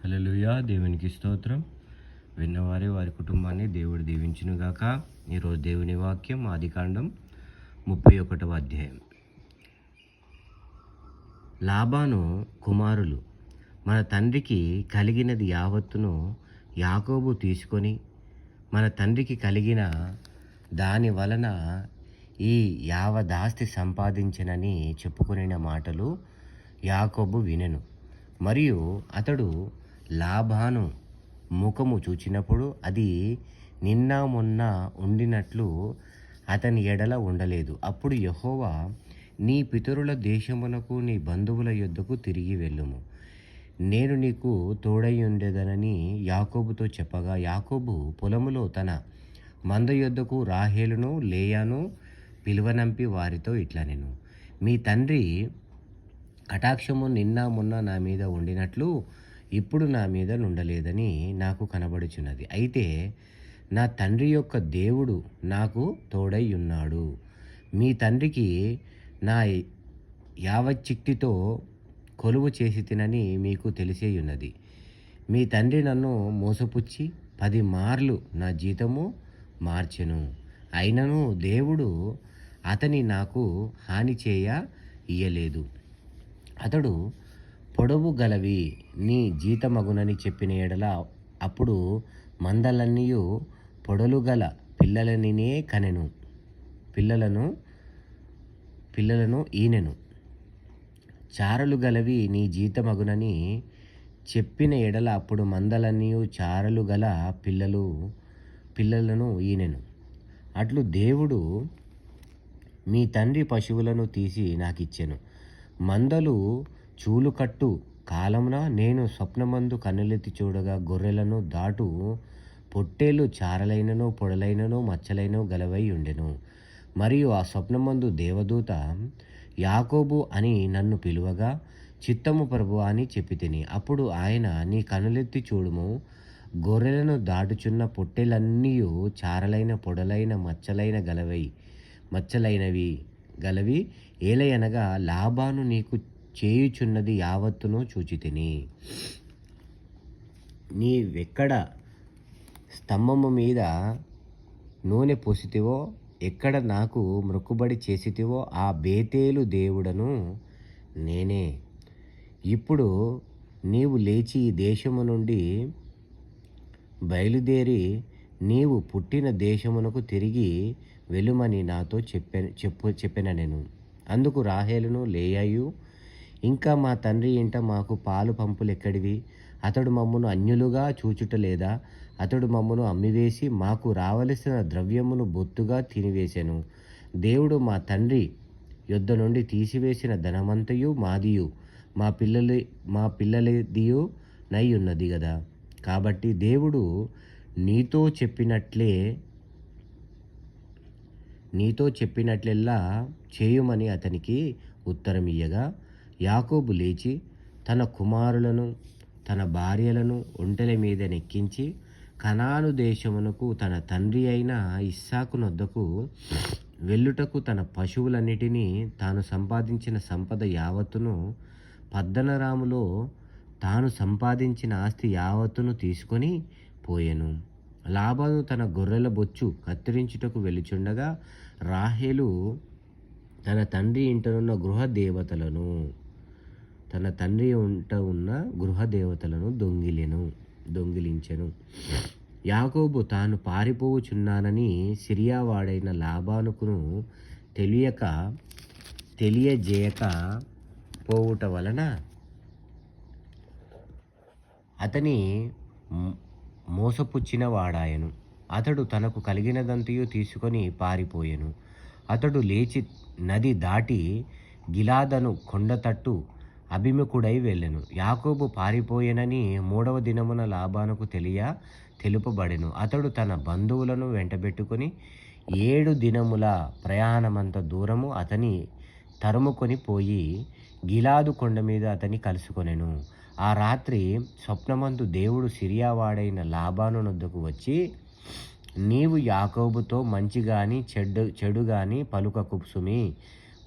హల్లెలూయా. దేవునికి స్తోత్రం. విన్నవారే వారి కుటుంబాన్ని దేవుడు దీవించునుగాక. ఈరోజు దేవుని వాక్యం ఆదికాండం 31వ అధ్యాయం. లాబాను కుమారులు మన తండ్రికి కలిగినది యావత్తును యాకోబు తీసుకొని మన తండ్రికి కలిగిన దాని వలన ఈ యావదాస్తి సంపాదించనని చెప్పుకొనిన మాటలు యాకోబు వినెను. మరియు అతడు లాబాను ముఖము చూచినప్పుడు అది నిన్న మొన్న ఉండినట్లు అతని ఎడల ఉండలేదు. అప్పుడు యెహోవా, నీ పితరుల దేశమునకు నీ బంధువుల యొద్దకు తిరిగి వెళ్ళుము, నేను నీకు తోడైయుండెదనని యాకోబుతో చెప్పగా, యాకోబు పొలములో తన మంద యొద్దకు రాహేలును లేయాను పిలువనంపి వారితో ఇట్లనెను, మీ తండ్రి కటాక్షము నిన్న మొన్న నా మీద ఉండినట్లు ఇప్పుడు నా మీద నుండలేదని నాకు కనబడుచున్నది. అయితే నా తండ్రి యొక్క దేవుడు నాకు తోడై ఉన్నాడు. మీ తండ్రికి నా యావచ్చిక్తితో కొలువు చేసి తినని మీకు తెలిసేయున్నది. మీ తండ్రి నన్ను మోసపుచ్చి 10 మార్లు నా జీతము మార్చెను. అయినను దేవుడు అతని నాకు హాని చేయ ఇయ్యలేదు. అతడు పొడవు గలవి నీ జీతమగునని చెప్పిన ఎడల అప్పుడు మందలన్నీయు పొడలు గల పిల్లలనినే కనెను, పిల్లలను ఈనెను. చారలు గలవి నీ జీతమగునని చెప్పిన ఎడల అప్పుడు మందలన్నీయు చారలు గల పిల్లలను ఈనెను. అట్లు దేవుడు మీ తండ్రి పశువులను తీసి నాకిచ్చెను. మందలు చూలుకట్టు కాలమున నేను స్వప్నమందు కన్నులెత్తి చూడగా గొర్రెలను దాటు పొట్టేలు చారలైనను పొడలైనను మచ్చలైనను గలవై ఉండెను. మరియు ఆ స్వప్నమందు దేవదూత యాకోబు అని నన్ను పిలువగా, చిత్తము ప్రభు అని చెప్పి తిని. అప్పుడు ఆయన, నీ కన్నులెత్తి చూడుము, గొర్రెలను దాటుచున్న పొట్టేలన్నీయు చారలైన పొడలైన మచ్చలైనవి గలవి, ఏలయనగా లాబాను నీకు చేయుచున్నది యావత్తును చూచితిని. నీవెక్కడ స్తంభము మీద నూనె పోసితివో, ఎక్కడ నాకు మ్రొక్కుబడి చేసితివో ఆ బేతేలు దేవుడను నేనే. ఇప్పుడు నీవు లేచి ఈ దేశము నుండి బయలుదేరి నీవు పుట్టిన దేశమునకు తిరిగి వెళ్ళుమని నాతో చెప్పిన నేను. అందుకు రాహేలును లేయాయు, ఇంకా మా తండ్రి ఇంట మాకు పాలు పంపులెక్కడివి? అతడు మమ్మను అన్యులుగా చూచుటలేదా? అతడు మమ్మను అమ్మివేసి మాకు రావలసిన ద్రవ్యమును బొత్తుగా తినివేశెను. దేవుడు మా తండ్రి యొద్ద నుండి తీసివేసిన ధనమంతయు మాదియు మా పిల్లలదియు నై ఉన్నది గదా. కాబట్టి దేవుడు నీతో చెప్పినట్లెల్లా చేయుమని అతనికి ఉత్తరమియ్యగా, యాకోబు లేచి తన కుమారులను తన భార్యలను ఒంటెల మీద నెక్కించి కనాను దేశమునకు తన తండ్రి అయిన ఇస్సాకునొద్దకు వెళ్ళుటకు తన పశువులన్నిటినీ తాను సంపాదించిన సంపద యావత్తును పద్దనరాములో తాను సంపాదించిన ఆస్తి యావత్తును తీసుకొని పోయెను. లాబాను తన గొర్రెల బొచ్చు కత్తిరించుటకు వెళ్ళుచుండగా రాహేలు తన తండ్రి ఇంట ఉన్న గృహదేవతలను దొంగిలించెను. యాకోబు తాను పారిపోవుచున్నానని సిరియావాడైన లాబానుకును తెలియజేయక పోవుట వలన అతని మోసపుచ్చిన వాడాయను. అతడు తనకు కలిగినదంతయు తీసుకొని పారిపోయెను. అతడు లేచి నది దాటి గిలాదను కొండతట్టు అభిముఖుడై వెళ్ళెను. యాకోబు పారిపోయెనని 3వ దినమున లాబానుకు తెలుపబడెను. అతడు తన బంధువులను వెంటబెట్టుకొని 7 దినముల ప్రయాణమంత దూరము అతని తరుముకొని పోయి గిలాదు కొండ మీద అతని కలుసుకొనెను. ఆ రాత్రి స్వప్నమందు దేవుడు సిరియావాడైన లాబాను నొద్దకు వచ్చి, నీవు యాకోబుతో మంచి గాని చెడు గాని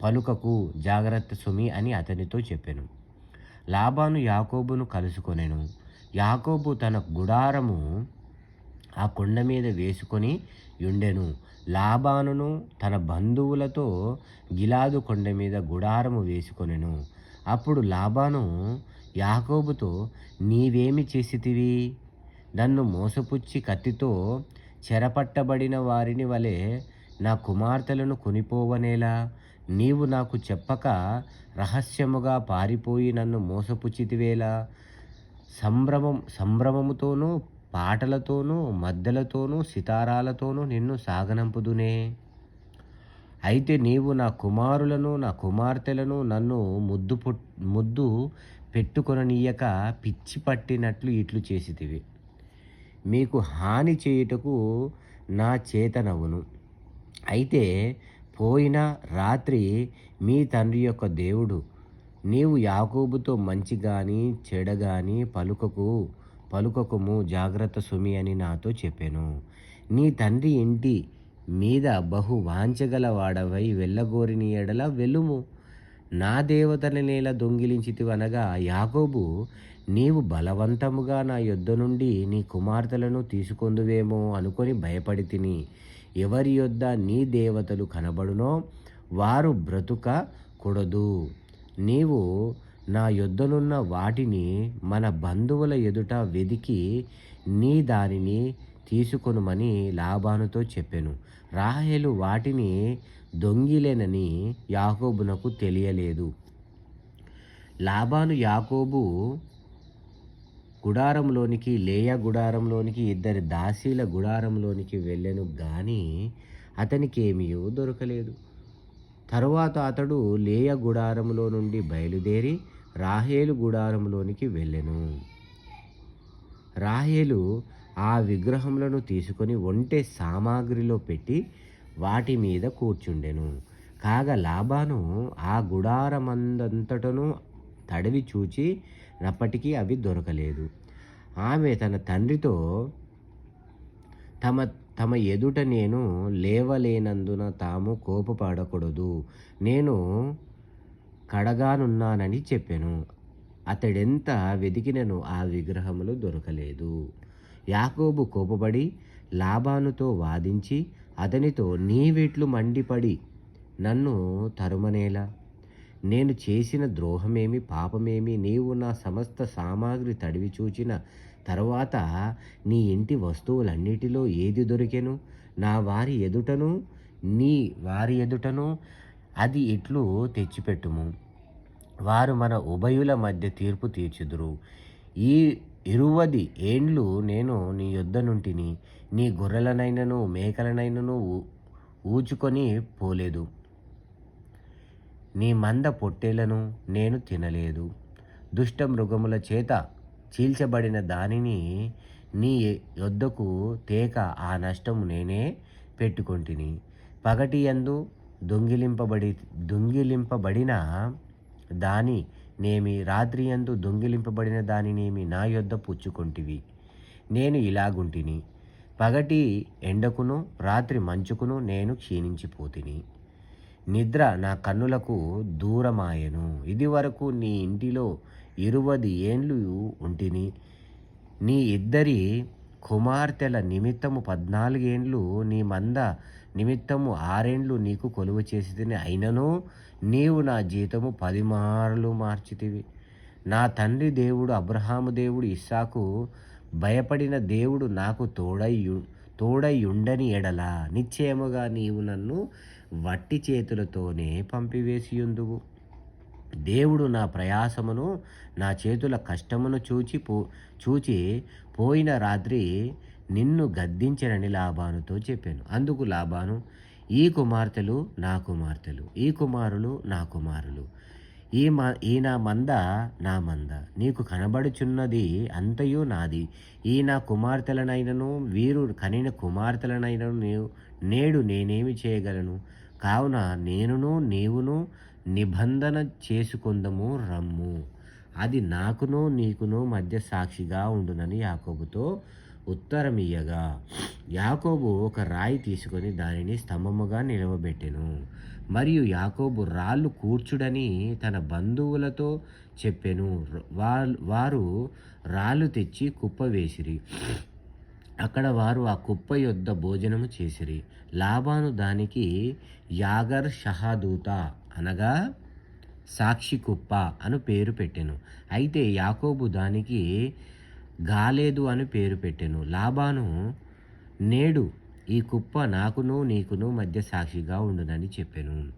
పలుకకు, జాగ్రత్త సుమి అని అతనితో చెప్పెను. లాబాను యాకోబును కలుసుకొనెను. యాకోబు తన గుడారము ఆ కొండ మీద వేసుకొని యుండెను. లాబానును తన బంధువులతో గిలాదు కొండ మీద గుడారము వేసుకొనెను. అప్పుడు లాబాను యాకోబుతో, నీవేమి చేసితివి? నన్ను మోసపుచ్చి కత్తితో చెరపట్టబడిన వారిని వలె నా కుమార్తెలను కొనిపోవనేలా? నీవు నాకు చెప్పక రహస్యముగా పారిపోయి నన్ను మోసపుచ్చితివేలా? సంభ్రమముతోనూ పాటలతోనూ మద్దెలతోనూ సితారాలతోనూ నిన్ను సాగనంపుదునే. అయితే నీవు నా కుమారులను నా కుమార్తెలను నన్ను ముద్దు పెట్టుకొననీయక పిచ్చి పట్టినట్లు ఇట్లు చేసితివి. మీకు హాని చేయుటకు నా చేతనవును. అయితే పోయిన రాత్రి మీ తండ్రి యొక్క దేవుడు, నీవు యాకోబుతో మంచి గాని చెడ గాని పలుకకుము, జాగ్రత్త సుమి అని నాతో చెప్పెను. నీ తండ్రి ఇంటి మీద బహు వాంఛగల వాడవై వెళ్ళగోరిని ఎడల వెళ్ళుము. నా దేవతలనేలా దొంగిలించితివనగా యాకోబు, నీవు బలవంతముగా నా యొద్ద నుండి నీ కుమార్తెలను తీసుకొందువేమో అనుకొని భయపడి తిని. ఎవరి యొద్ద నీ దేవతలు కనబడునో వారు బ్రతుక కూడదు. నీవు నా యొద్దనున్న వాటిని మన బంధువుల ఎదుట వెదికి నీ దానిని తీసుకొనుమని లాబానుతో చెప్పెను. రాహేలు వాటిని దొంగిలెనని యాకోబునకు తెలియలేదు. లాబాను యాకోబు గుడారంలోనికి, లేయా గుడారంలోనికి, ఇద్దరి దాసీల గుడారంలోనికి వెళ్ళెను గాని అతనికేమీయూ దొరకలేదు. తరువాత అతడు లేయా గుడారంలో నుండి బయలుదేరి రాహేలు గుడారంలోనికి వెళ్ళెను. రాహేలు ఆ విగ్రహములను తీసుకొని ఒంటె సామాగ్రిలో పెట్టి వాటి మీద కూర్చుండెను. కాగా లాబాను ఆ గుడారమందంతటను తడివి చూచినప్పటికీ అవి దొరకలేదు. ఆమె తన తండ్రితో, తమ ఎదుట నేను లేవలేనందున తాము కోపపడకూడదు, నేను కడగానున్నానని చెప్పెను. అతడెంత వెదికినను ఆ విగ్రహములు దొరకలేదు. యాకోబు కోపపడి లాబానుతో వాదించి అతనితో, నీవిట్లు మండిపడి నన్ను తరుమనేలా? నేను చేసిన ద్రోహమేమి, పాపమేమి? నీవు నా సమస్త సామాగ్రి తడివి చూచిన తరువాత నీ ఇంటి వస్తువులన్నిటిలో ఏది దొరికెను? నా వారి ఎదుటను నీ వారి ఎదుటను అది ఇట్లు తెచ్చిపెట్టుము. వారు మన ఉభయుల మధ్య తీర్పు తీర్చుదురు. ఈ 20 ఏండ్లు నేను నీ యొద్ద నుంటిని. నీ గొర్రెలనైనను మేకలనైనను ఊచుకొని పోలేదు. నీ మంద పొట్టేలను నేను తినలేదు. దుష్ట మృగముల చేత చీల్చబడిన దానిని నీ యొద్దకు తేక ఆ నష్టము నేనే పెట్టుకొంటిని. పగటి యందు దొంగిలింపబడిన దాని నేమి, రాత్రి యందు దొంగిలింపబడిన దానినేమి నా యొద్ద పుచ్చుకొంటివి. నేను ఇలాగుంటిని. పగటి ఎండకును రాత్రి మంచుకును నేను క్షీణించిపోతిని. నిద్ర నా కన్నులకు దూరమాయెను. ఇది వరకు నీ ఇంటిలో 20 ఏండ్లు ఉంటిని. నీ ఇద్దరి కుమార్తెల నిమిత్తము 14 ఏండ్లు, నీ మంద నిమిత్తము 6 ఏండ్లు నీకు కొలువ చేసితిని. అయినను నీవు నా జీతము 10 మార్లు మార్చితివి. నా తండ్రి దేవుడు, అబ్రహాము దేవుడు, ఇస్సాకు భయపడిన దేవుడు నాకు తోడయుండని ఎడల నిశ్చయముగా నీవు నన్ను వట్టి చేతులతోనే పంపివేసియుందువు. దేవుడు నా ప్రయాసమును నా చేతుల కష్టమును చూచి పోయిన రాత్రి నిన్ను గద్దించనని లాబానుతో చెప్పాను. అందుకు లాబాను, ఈ కుమార్తెలు నా కుమార్తెలు, ఈ కుమారులు నా కుమారులు, ఈ నా మంద నా మంద, నీకు కనబడుచున్నది అంతయు నాది. ఈ నా కుమార్తెలనైనను వీరు కనిన కుమార్తెలనైనను నేడు నేనేమి చేయగలను? కావున నేనును నీవును నిబంధన చేసుకొందము రమ్ము. అది నాకును నీకును మధ్య సాక్షిగా ఉండునని యాకోబుతో ఉత్తరమియ్యగా, యాకోబు ఒక రాయి తీసుకొని దానిని స్తంభముగా నిలవబెట్టెను. మరియు యాకోబు రాళ్ళు కూర్చుడని తన బంధువులతో చెప్పెను. వారు రాళ్ళు తెచ్చి కుప్ప వేసిరి. అక్కడ వారు ఆ కుప్ప యొద్ద భోజనము చేసిరి. లాబాను దానికి యాగర్ షహాదూత అనగా సాక్షి కుప్ప అను పేరు పెట్టెను. అయితే యాకోబు దానికి గాలేదు అని పేరు పెట్టెను. లాబాను, నేడు ఈ కుప్ప నాకును నీకును మధ్య సాక్షిగా ఉండునని చెప్పెను.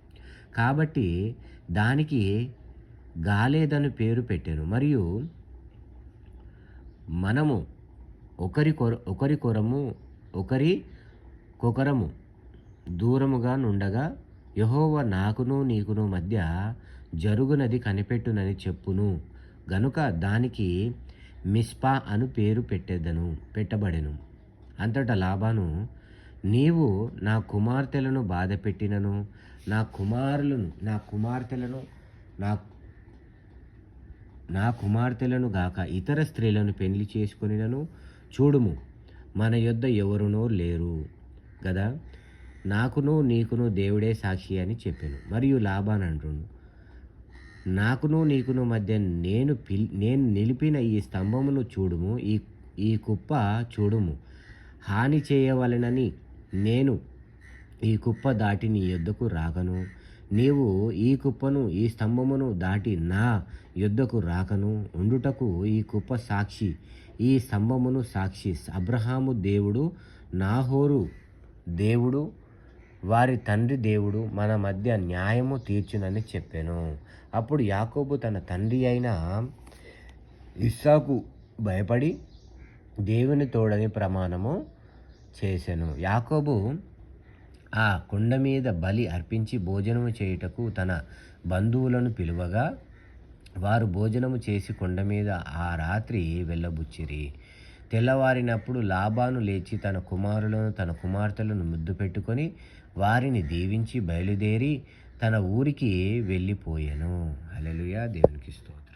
కాబట్టి దానికి గాలేదని పేరు పెట్టెను. మరియు మనము ఒకరికొకరము దూరముగా నుండగా యెహోవా నాకును నీకును మధ్య జరుగునది కనిపెట్టునని చెప్పును గనుక దానికి మిస్పా అను పేరు పెట్టబడెను. అంతటా లాబాను, నీవు నా కుమార్తెలను బాధపెట్టినను నా కుమార్తెలను గాక ఇతర స్త్రీలను పెళ్లి చేసుకొనినను చూడుము, మన యొద్ద ఎవరునో లేరు గదా, నాకును నీకును దేవుడే సాక్షి అని చెప్పాను. మరియు లాబాను అంటుండు, నాకును నీకును మధ్య నేను నిలిపిన ఈ స్తంభమును చూడుము, ఈ కుప్ప చూడుము. హాని చేయవలెనని నేను ఈ కుప్ప దాటి నీ యొద్దకు రాకను. నీవు ఈ కుప్పను ఈ స్తంభమును దాటి నా యొద్దకు రాకను ఉండుటకు ఈ కుప్ప సాక్షి, ఈ స్తంభమును సాక్షి. అబ్రహాము దేవుడు, నాహోరు దేవుడు, వారి తండ్రి దేవుడు మన మధ్య న్యాయము తీర్చునని చెప్పాను. అప్పుడు యాకోబు తన తండ్రి అయిన ఇస్సాకు భయపడి దేవుని తోడని ప్రమాణము చేసెను. యాకోబు ఆ కొండ మీద బలి అర్పించి భోజనము చేయుటకు తన బంధువులను పిలువగా వారు భోజనము చేసి కొండ మీద ఆ రాత్రి వెళ్ళబుచ్చిరి. తెల్లవారినప్పుడు లాబాను లేచి తన కుమారులను తన కుమార్తెలను ముద్దు పెట్టుకొని వారిని దీవించి బయలుదేరి తన ఊరికి వెళ్ళిపోయెను. హల్లెలూయా, దేవునికి స్తోత్రం.